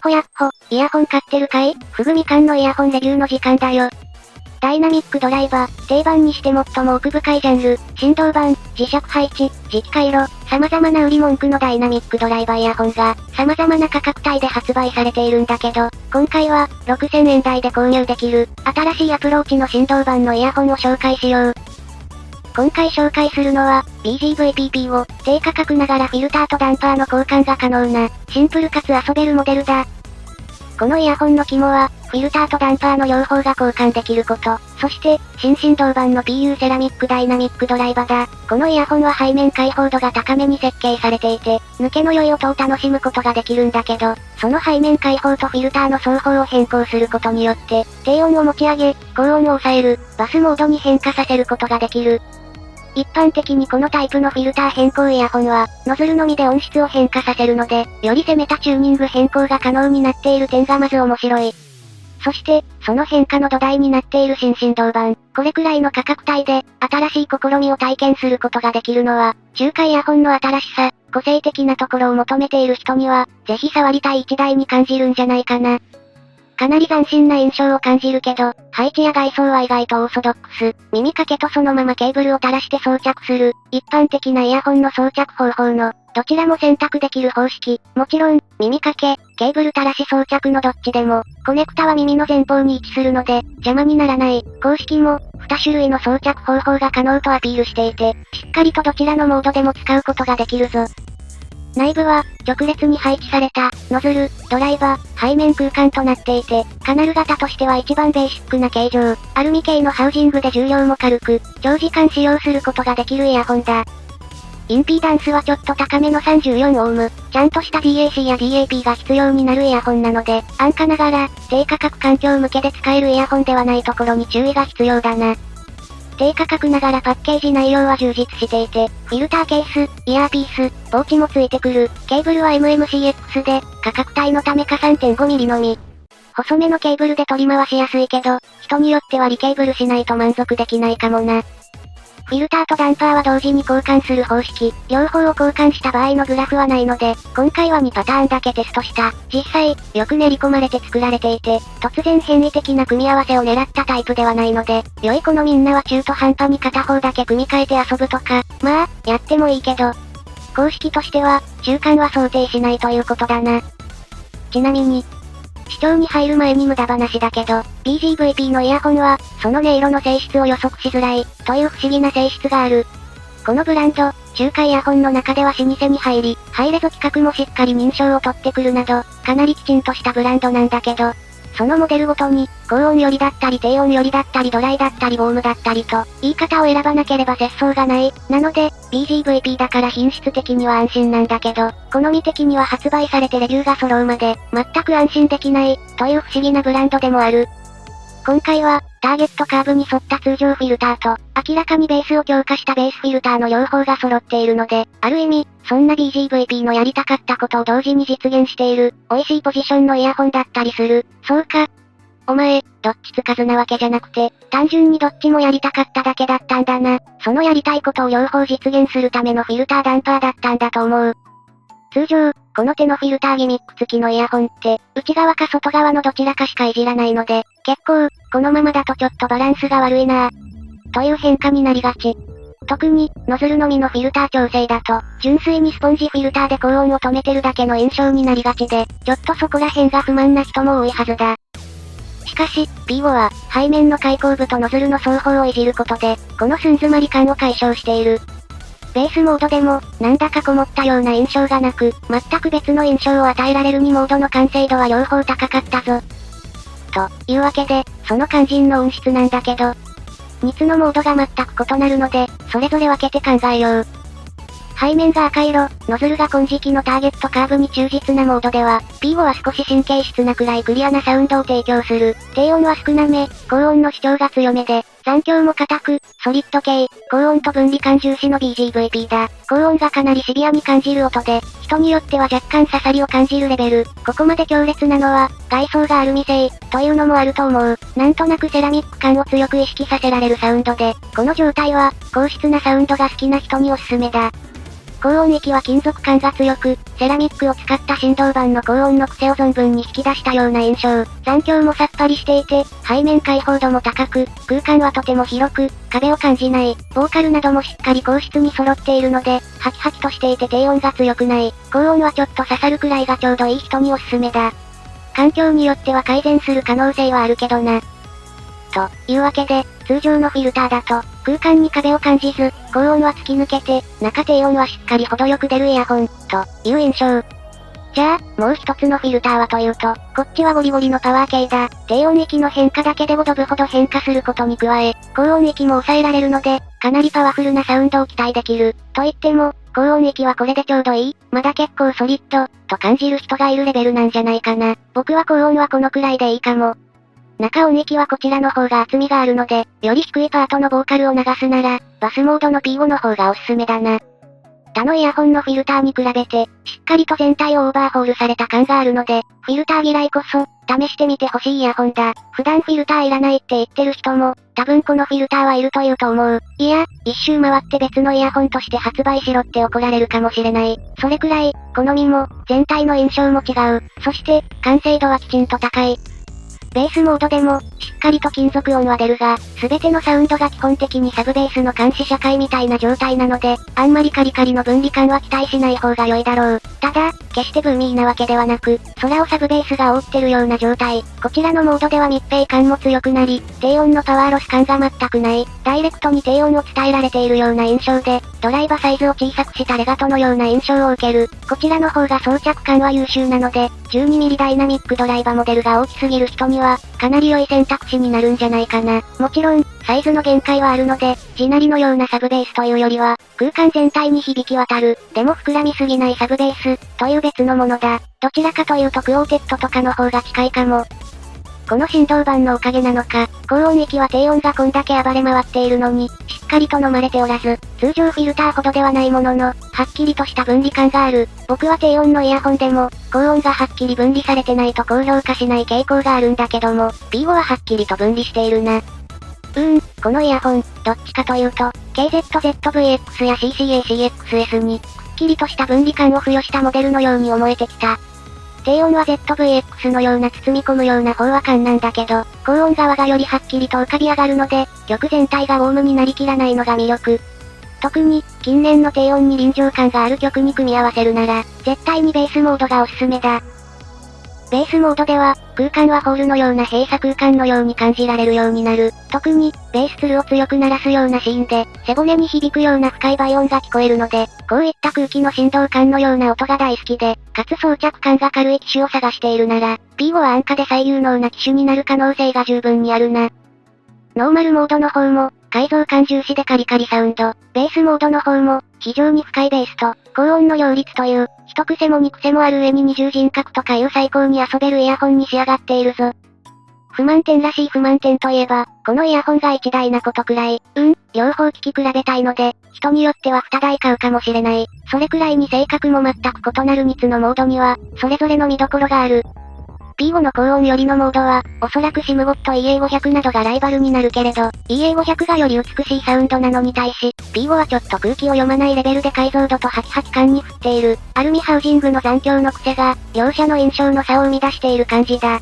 ほやっほ、イヤホン買ってるかい？ふぐみかんのイヤホンレビューの時間だよ。ダイナミックドライバー、定番にして最も奥深いジャンル、振動板、磁石配置、磁気回路、様々な売り文句のダイナミックドライバーイヤホンが、様々な価格帯で発売されているんだけど、今回は、6000円台で購入できる、新しいアプローチの振動板のイヤホンを紹介しよう。今回紹介するのは、BGVPP を、低価格ながらフィルターとダンパーの交換が可能な、シンプルかつ遊べるモデルだ。このイヤホンの肝は、フィルターとダンパーの両方が交換できること。そして、新振動板の PU セラミックダイナミックドライバーだ。このイヤホンは背面開放度が高めに設計されていて、抜けの良い音を楽しむことができるんだけど、その背面開放とフィルターの双方を変更することによって、低音を持ち上げ、高音を抑える、バスモードに変化させることができる。一般的にこのタイプのフィルター変更イヤホンは、ノズルのみで音質を変化させるので、より攻めたチューニング変更が可能になっている点がまず面白い。そして、その変化の土台になっている新振動板。これくらいの価格帯で、新しい試みを体験することができるのは、中華イヤホンの新しさ、個性的なところを求めている人には、ぜひ触りたい一台に感じるんじゃないかな。かなり斬新な印象を感じるけど、配置や外装は意外とオーソドックス。耳掛けとそのままケーブルを垂らして装着する、一般的なイヤホンの装着方法の、どちらも選択できる方式。もちろん、耳掛け、ケーブル垂らし装着のどっちでも、コネクタは耳の前方に位置するので、邪魔にならない。公式も、2種類の装着方法が可能とアピールしていて、しっかりとどちらのモードでも使うことができるぞ。内部は、直列に配置された、ノズル、ドライバー、背面空間となっていて、カナル型としては一番ベーシックな形状、アルミ系のハウジングで重量も軽く、長時間使用することができるイヤホンだ。インピーダンスはちょっと高めの34オーム、ちゃんとした DAC や DAP が必要になるイヤホンなので、安価ながら、低価格環境向けで使えるイヤホンではないところに注意が必要だな。低価格ながらパッケージ内容は充実していて、フィルターケース、イヤーピース、ポーチもついてくる。ケーブルは MMCX で、価格帯のためか 3.5mm のみ。細めのケーブルで取り回しやすいけど、人によってはリケーブルしないと満足できないかもな。フィルターとダンパーは同時に交換する方式。両方を交換した場合のグラフはないので、今回は2パターンだけテストした。実際、よく練り込まれて作られていて、突然変異的な組み合わせを狙ったタイプではないので、良い子のみんなは中途半端に片方だけ組み替えて遊ぶとか、まあ、やってもいいけど。公式としては、中間は想定しないということだな。ちなみに、視聴に入る前に無駄話だけど、BGVP のイヤホンは、その音色の性質を予測しづらい、という不思議な性質がある。このブランド、中華イヤホンの中では老舗に入り、ハイレゾ規格もしっかり認証を取ってくるなど、かなりきちんとしたブランドなんだけど、そのモデルごとに、高音よりだったり低音よりだったりドライだったりウォームだったりと、言い方を選ばなければ節操がない。なので、BGVP だから品質的には安心なんだけど、好み的には発売されてレビューが揃うまで、全く安心できない、という不思議なブランドでもある。今回は、ターゲットカーブに沿った通常フィルターと、明らかにベースを強化したベースフィルターの両方が揃っているので、ある意味、そんな BGVP のやりたかったことを同時に実現している、美味しいポジションのイヤホンだったりする。そうか。お前、どっちつかずなわけじゃなくて、単純にどっちもやりたかっただけだったんだな。そのやりたいことを両方実現するためのフィルターダンパーだったんだと思う。通常、この手のフィルターギミック付きのイヤホンって、内側か外側のどちらかしかいじらないので、結構、このままだとちょっとバランスが悪いなぁ。という変化になりがち。特に、ノズルのみのフィルター調整だと、純粋にスポンジフィルターで高音を止めてるだけの印象になりがちで、ちょっとそこら辺が不満な人も多いはずだ。しかし、PIVO は、背面の開口部とノズルの双方をいじることで、この寸詰まり感を解消している。ベースモードでも、なんだかこもったような印象がなく、全く別の印象を与えられる2モードの完成度は両方高かったぞ。というわけで、その肝心の音質なんだけど、2つのモードが全く異なるので、それぞれ分けて考えよう。背面が赤色、ノズルが金色のターゲットカーブに忠実なモードでは、PIVO は少し神経質なくらいクリアなサウンドを提供する。低音は少なめ、高音の主張が強めで、残響も硬く、ソリッド系、高音と分離感重視の BGVP だ。高音がかなりシビアに感じる音で、人によっては若干刺さりを感じるレベル。ここまで強烈なのは、外装がアルミ製、というのもあると思う。なんとなくセラミック感を強く意識させられるサウンドで、この状態は、高質なサウンドが好きな人におすすめだ。高音域は金属感が強く、セラミックを使った振動板の高音の癖を存分に引き出したような印象。残響もさっぱりしていて、背面開放度も高く、空間はとても広く、壁を感じない。ボーカルなどもしっかり硬質に揃っているので、ハキハキとしていて低音が強くない。高音はちょっと刺さるくらいがちょうどいい人におすすめだ。環境によっては改善する可能性はあるけどな。というわけで、通常のフィルターだと、空間に壁を感じず、高音は突き抜けて、中低音はしっかり程よく出るイヤホン、という印象。じゃあ、もう一つのフィルターはというと、こっちはゴリゴリのパワー系だ。低音域の変化だけで5ドブほど変化することに加え、高音域も抑えられるので、かなりパワフルなサウンドを期待できる。と言っても、高音域はこれでちょうどいい、まだ結構ソリッド、と感じる人がいるレベルなんじゃないかな。僕は高音はこのくらいでいいかも。中音域はこちらの方が厚みがあるので、より低いパートのボーカルを流すなら、バスモードの P5 の方がおすすめだな。他のイヤホンのフィルターに比べて、しっかりと全体をオーバーホールされた感があるので、フィルター嫌いこそ、試してみてほしいイヤホンだ。普段フィルターいらないって言ってる人も、多分このフィルターはいると言うと思う。いや、一周回って別のイヤホンとして発売しろって怒られるかもしれない。それくらい、好みも、全体の印象も違う。そして、完成度はきちんと高い。ベースモードでも、しっかりと金属音は出るが、すべてのサウンドが基本的にサブベースの監視社会みたいな状態なので、あんまりカリカリの分離感は期待しない方が良いだろう。ただ、決してブーミーなわけではなく、空をサブベースが覆ってるような状態。こちらのモードでは密閉感も強くなり、低音のパワーロス感が全くない。ダイレクトに低音を伝えられているような印象で、ドライバーサイズを小さくしたレガトのような印象を受ける。こちらの方が装着感は優秀なので、12mm ダイナミックドライバーモデルが大きすぎる人には、かなり良い選択肢になるんじゃないかな。もちろん、サイズの限界はあるので、地鳴りのようなサブベースというよりは、空間全体に響き渡る、でも膨らみすぎないサブベース、という別のものだ。どちらかというとクオーテットとかの方が近いかも。この振動板のおかげなのか、高音域は低音がこんだけ暴れ回っているのに、しっかりと飲まれておらず、通常フィルターほどではないものの、はっきりとした分離感がある。僕は低音のイヤホンでも、高音がはっきり分離されてないと高評価しない傾向があるんだけども、P5 ははっきりと分離しているな。このイヤホン、どっちかというと、KZZVX や CCA-CXS に、くっきりとした分離感を付与したモデルのように思えてきた。低音は ZVX のような包み込むような飽和感なんだけど、高音側がよりはっきりと浮かび上がるので、曲全体がウォームになりきらないのが魅力。特に、近年の低音に臨場感がある曲に組み合わせるなら、絶対にベースモードがおすすめだ。ベースモードでは、空間はホールのような閉鎖空間のように感じられるようになる。特に、ベースツルを強く鳴らすようなシーンで、背骨に響くような深い倍音が聞こえるので、こういった空気の振動感のような音が大好きで、かつ装着感が軽い機種を探しているなら、P5 は安価で最有能な機種になる可能性が十分にあるな。ノーマルモードの方も、改造感重視でカリカリサウンド。ベースモードの方も、非常に深いベースと、高音の両立という、一癖も二癖もある上に二重人格とかいう最高に遊べるイヤホンに仕上がっているぞ。不満点らしい不満点といえば、このイヤホンが一台なことくらい、両方聞き比べたいので、人によっては二台買うかもしれない。それくらいに性格も全く異なる3つのモードには、それぞれの見どころがある。P5 の高音よりのモードは、おそらく SIMGOT EA500 などがライバルになるけれど、EA500 がより美しいサウンドなのに対し、P5 はちょっと空気を読まないレベルで解像度とハキハキ感に振っている。アルミハウジングの残響の癖が、両者の印象の差を生み出している感じだ。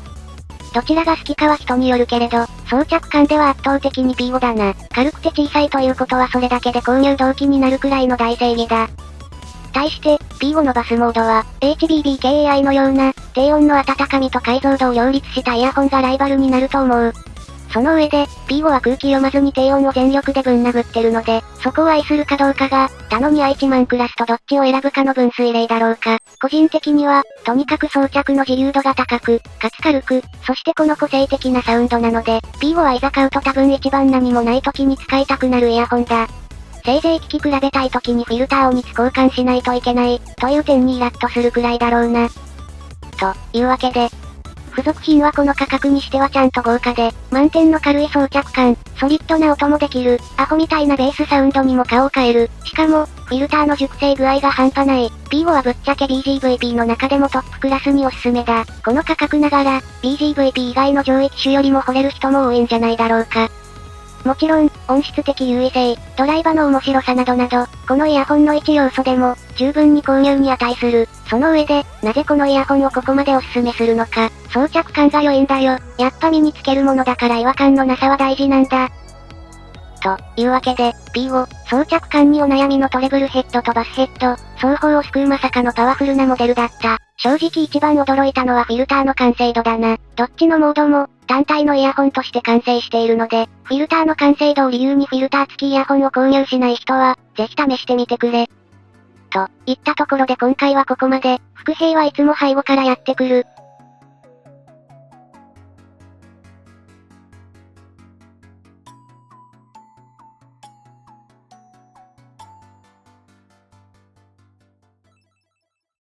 どちらが好きかは人によるけれど、装着感では圧倒的に P5 だな。軽くて小さいということはそれだけで購入動機になるくらいの大正義だ。対して、P5 のバスモードは、HBBKAI のような、低音の温かみと解像度を両立したイヤホンがライバルになると思う。その上で、P5 は空気読まずに低音を全力でぶん殴ってるので、そこを愛するかどうかが、他の2愛1万クラスとどっちを選ぶかの分水嶺だろうか。個人的には、とにかく装着の自由度が高く、かつ軽く、そしてこの個性的なサウンドなので、P5 はいざ買うと多分一番何もない時に使いたくなるイヤホンだ。せいぜい聞き比べたい時にフィルターを2つ交換しないといけない、という点にイラッとするくらいだろうな。というわけで、付属品はこの価格にしてはちゃんと豪華で、満点の軽い装着感、ソリッドな音もできる、アホみたいなベースサウンドにも顔を変える。しかも、フィルターの熟成具合が半端ない。P5 はぶっちゃけ BGVP の中でもトップクラスにおすすめだ。この価格ながら、BGVP 以外の上位機種よりも惚れる人も多いんじゃないだろうか。もちろん、音質的優位性、ドライバの面白さなどなど、このイヤホンの一要素でも、十分に購入に値する。その上で、なぜこのイヤホンをここまでおすすめするのか。装着感が良いんだよ。やっぱ身につけるものだから違和感のなさは大事なんだ。というわけで、P5、装着感にお悩みのトレブルヘッドとバスヘッド、双方を救うまさかのパワフルなモデルだった。正直一番驚いたのはフィルターの完成度だな。どっちのモードも、単体のイヤホンとして完成しているので、フィルターの完成度を理由にフィルター付きイヤホンを購入しない人は、ぜひ試してみてくれ。といったところで今回はここまで。副兵はいつも背後からやってくる、